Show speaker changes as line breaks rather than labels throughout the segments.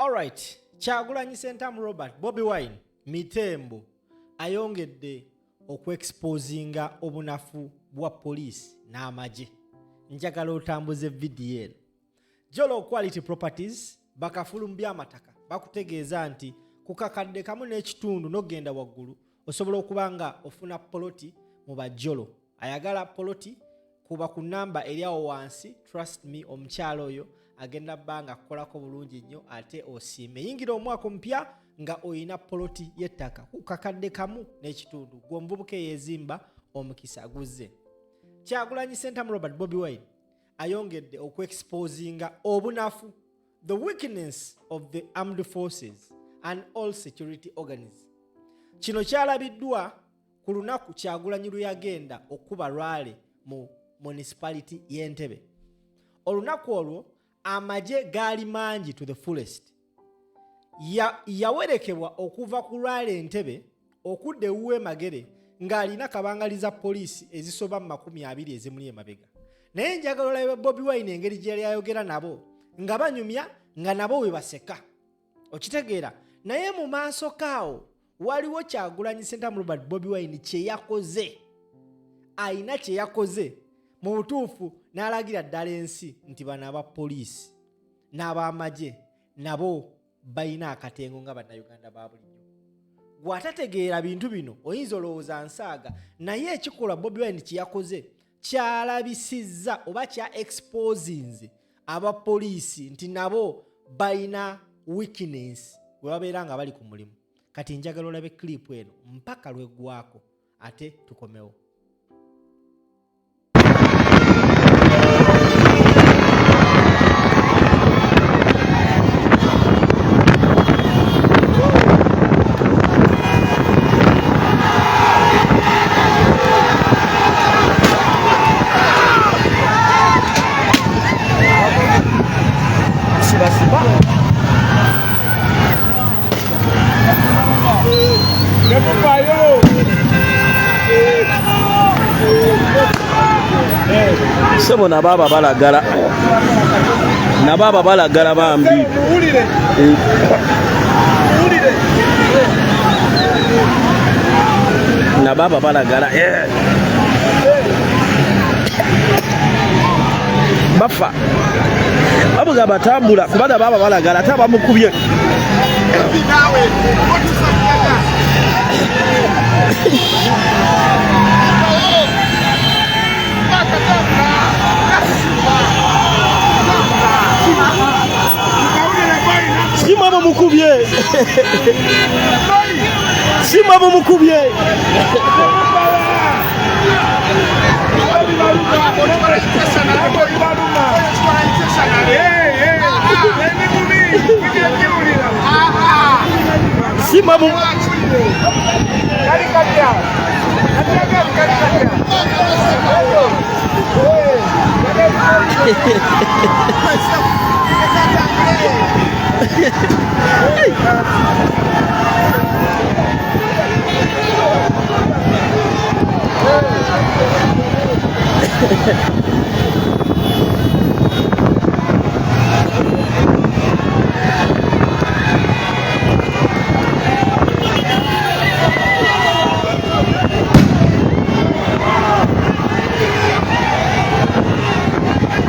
All right. Kyagulanyi Ssentamu Robert Bobi Wine Mitembo ayongedde okuexposinga obunafu bwa Polisi Namaggye. Njagala otambuze video eno. Jolo Quality Properties bakafulumbya amataka bakutegeeza nti kukakadde kamu n'ekitundu n'ogenda waggulu osobola okubanga ofuna poloti mu bajjolo. Ayagala poloti kuba ku namba eriawo wansi. Trust me, omukyalo oyo agenda banga kukolako bulungi nnyo ate osiime. Yingira omwaka omupya nga oyina poloti y'ettaka kukakadde kamu n'ekitundu. Gwe omuvubuka eyezimba omukisa guzze. Kyagulanyi Ssentamu Robert Bobi Wine ayongedde okuexposinga obunafu, the weakness of the armed forces and all security organs. Kino kyalabiddwa ku lunaku Kyagulanyi lwe yagenda okuba Rwale mu municipality y'Entebbe. Olunaku olwo amagye gaali mangi to the fullest. Yawerekebwa okuva ku Rwale Entebbe okudda ewuwe Magere ng'alina kabangaliza polisi ezisoba 20 ezimuli emabega. Naye njagala olabe Bobi Wine engeri gye yayogera nabo nga banyumya nga nabo we baseka. Okitegeera? Naye mu maaso kaawo waliwo Kyagulanyi Ssentamu Robert Bobi Wine kye yakoze. Ayina kye yakoze mu butuufu n'alagira ddala ensi nti bano aba polisi n'abamagye nabo bayina akatengo nga bannayuganda ba bulijjo. Gw'atategeera bintu bino oyinza olowooza nsaaga, naye ekikola Bobi Wine kye yakoze kyalabisizza oba kya exposinze aba polisi nti nabo bayina weakness bwe babeera nga bali ku mulimu. Kati njagala olabe clip eno mpaka lwegwako ate tukomewo.
Sebo na baba balagala bambi na baba balagala bafa babuga batambula kubada baba balagala taba mukubye Simama mukubye Simama mukubye Simama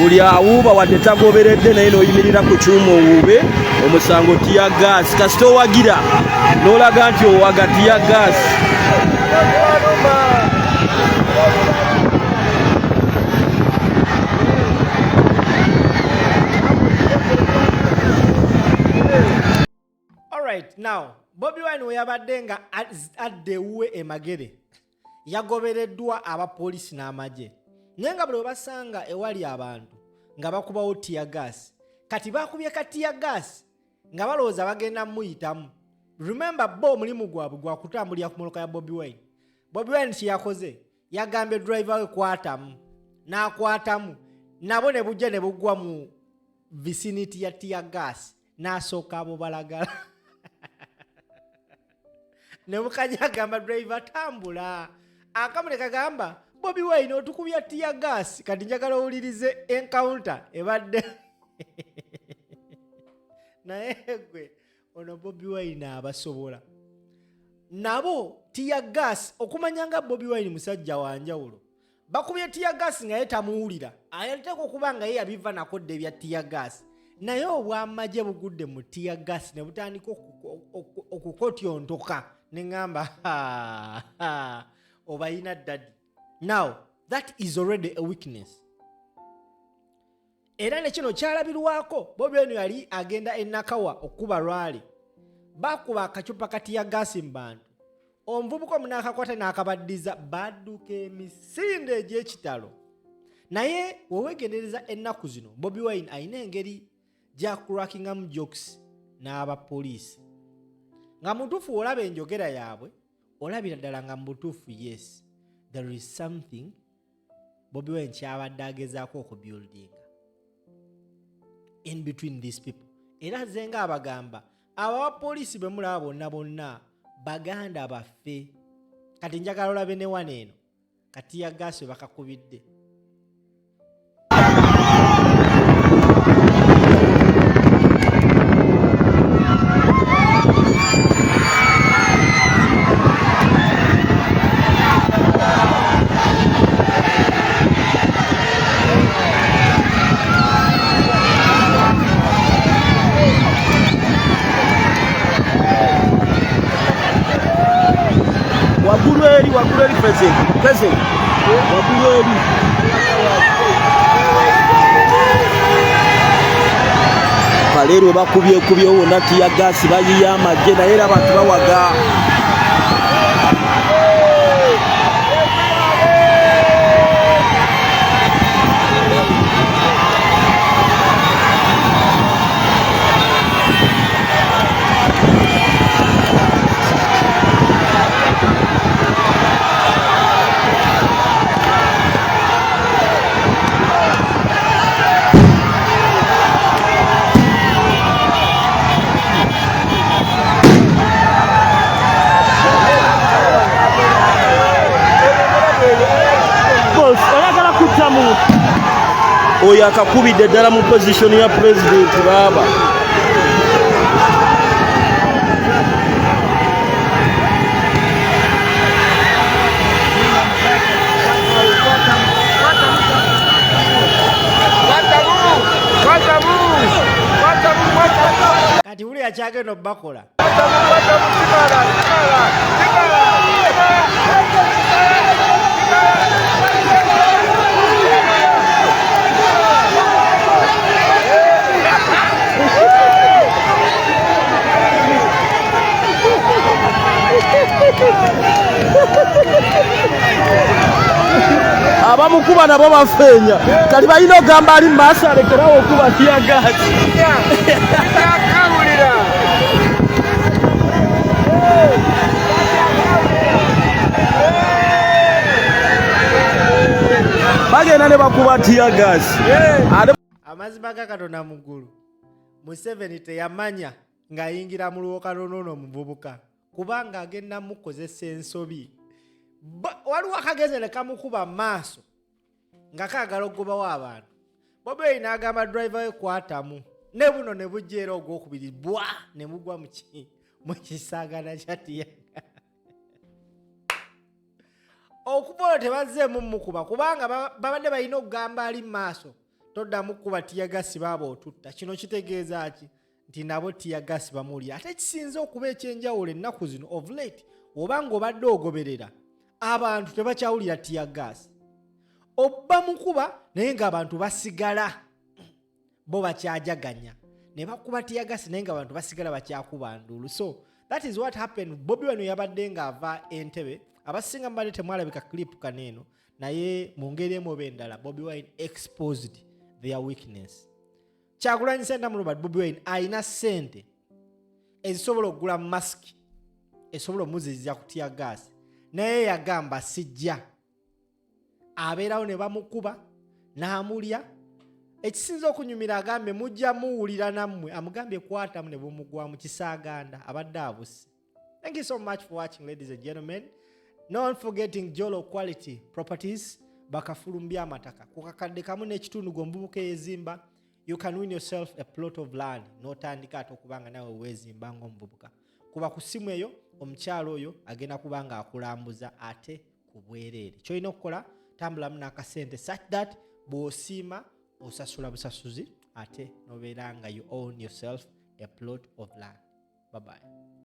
buli awuuba wadde tagoberedde naye n'oyimirira ku kyuma owuube omusango tiya gaasi kasita owagira n'olaga nti owaga tiya gaasi.
Alright, now Bobi Wine we yabadde nga adde ewuwe e Magere yagobereddwa aba polisi n'amagye. Naye nga bwe basanga ewali abantu nga bakubawo tiya gas, kati bakubye ka tiya gas nga balowooza bagenda muyitamu. Remember bo mulimu gwabwe gwa kutambulira ku moloka ya Bobi Wine. Bobi Wine kye yakoze yagambye driver we kwatamu n'akwatamu nabo ne bujja ne bugwa mu vicinity ya tiya gas n'asooka abo balagala ne bukanyagamba driver tambula akamule kagamba Bobi Wine otukubya tiya gas kati njagala owulirize encounter ebadde naye gwe ono Bobi Wine abasobola nabo tear gas okumanya nga Bobi Wine musajja wanjawulo bakubye tear gas nga yetamuwulira ayateko kubanga ye yabiva nakodde bya tear gas naye obwamagye bugudde mu tear gas ne butandika okukotyontoka ne ngamba obayina daddy. Now that is already a weakness. Era ne kino kyalabirwako Bobi Wine yali agenda enakawa okuba lwali bakuba akacupa kati ya gasi mbantu omuvubuka munakakwata n'akabaddiza badduka emisinde egy'ekitalo naye wewegendereza ennaku zino Bobi Wine ayina engeri gya crackingamu jokes n'aba polisi nga mutuufu olaba enjogera yaabwe olabira ddala nga mutuufu yes there is something Bobi Wine kyabadde agezaako okubuildinga in between these people. Era zenga abagamba aba polisi bemulaba bonna baganda baffe kati njagala olabe ne waneeno kati ya gaso bakakubidde
wagulu eri present wagulu eri baleero bakubye wonna tiya gasi bayiya amagye naye era abantu bawaga oyo akakubidde ddala mu position ya president baba
kati uli akyagenda obbakola
abamukuba nabo bafeenya kati balina ogamba ali maaso alekerawo okuba tiyagati bagenda ne bakuba tiyagasi
amazima ga Katonda mu ggulu Museveni teyamanya ng'ayingira mu lwokano n'ono omuvubuka kubanga agenda mukozesa ensobi waliwo akageze ne kamukuba maaso nga kaagala okugobawo abantu Bobi Wine n'agamba driver we kwatamu ne buno ne bujja era ogwokubiri bwa ne mugwa mu kisaagana kya tiyaga okubola tebazzeemu mukuba kubanga babadde balina okugamba ali maaso toddamu kuba tiyagasi baaba otutta kino kitegeeza ki nti nabo tiyagasi bamulya ate kisinze okuba ekyenjawulo ennaku zino of late obanga obadde ogoberera abantu tebakyawulira tiyagasi obba mukuba naye ng'abantu basigala bo bakyajaganya ne bakuba tiyagasi naye ng'abantu basigala bakyakuba nduulu so that is what happened Bobi Wine yabadde ng'ava Entebbe abasinga mbadde temwalabika clip kaneeno naye mu ngeri emu oba endala Bobi Wine exposed their weakness Kyagulanyi Ssentamu Robert Bobi Wine ayina ssente ezisobola okugula masiki esobola omuziziza ku tiyagasi naye yagamba sijja abeerawo ne bamukuba n'amulya ekisinza okunyumira agambe mujja muwulira nammwe amugambye kwatamu ne bumugwa mu kisaaganda abadde abuse. Thank you so much for watching, ladies and gentlemen. Not forgetting Jolo Quality Properties bakafulumbya amataka ku kakadde kamu n'ekitundu gombubuka ezimba you can win yourself a plot of land n'otandika ate okubanga nawe weezimba ng'omuvubuka. Kuba ku ssimu eyo omukyalo oyo agenda kubanga akulambuza ate ku bwereere. Ky'olina okukola tambulamu n'akasente such that bw'osiima osasula busasuzi ate n'obeera nga you own yourself a plot of land. Bye bye.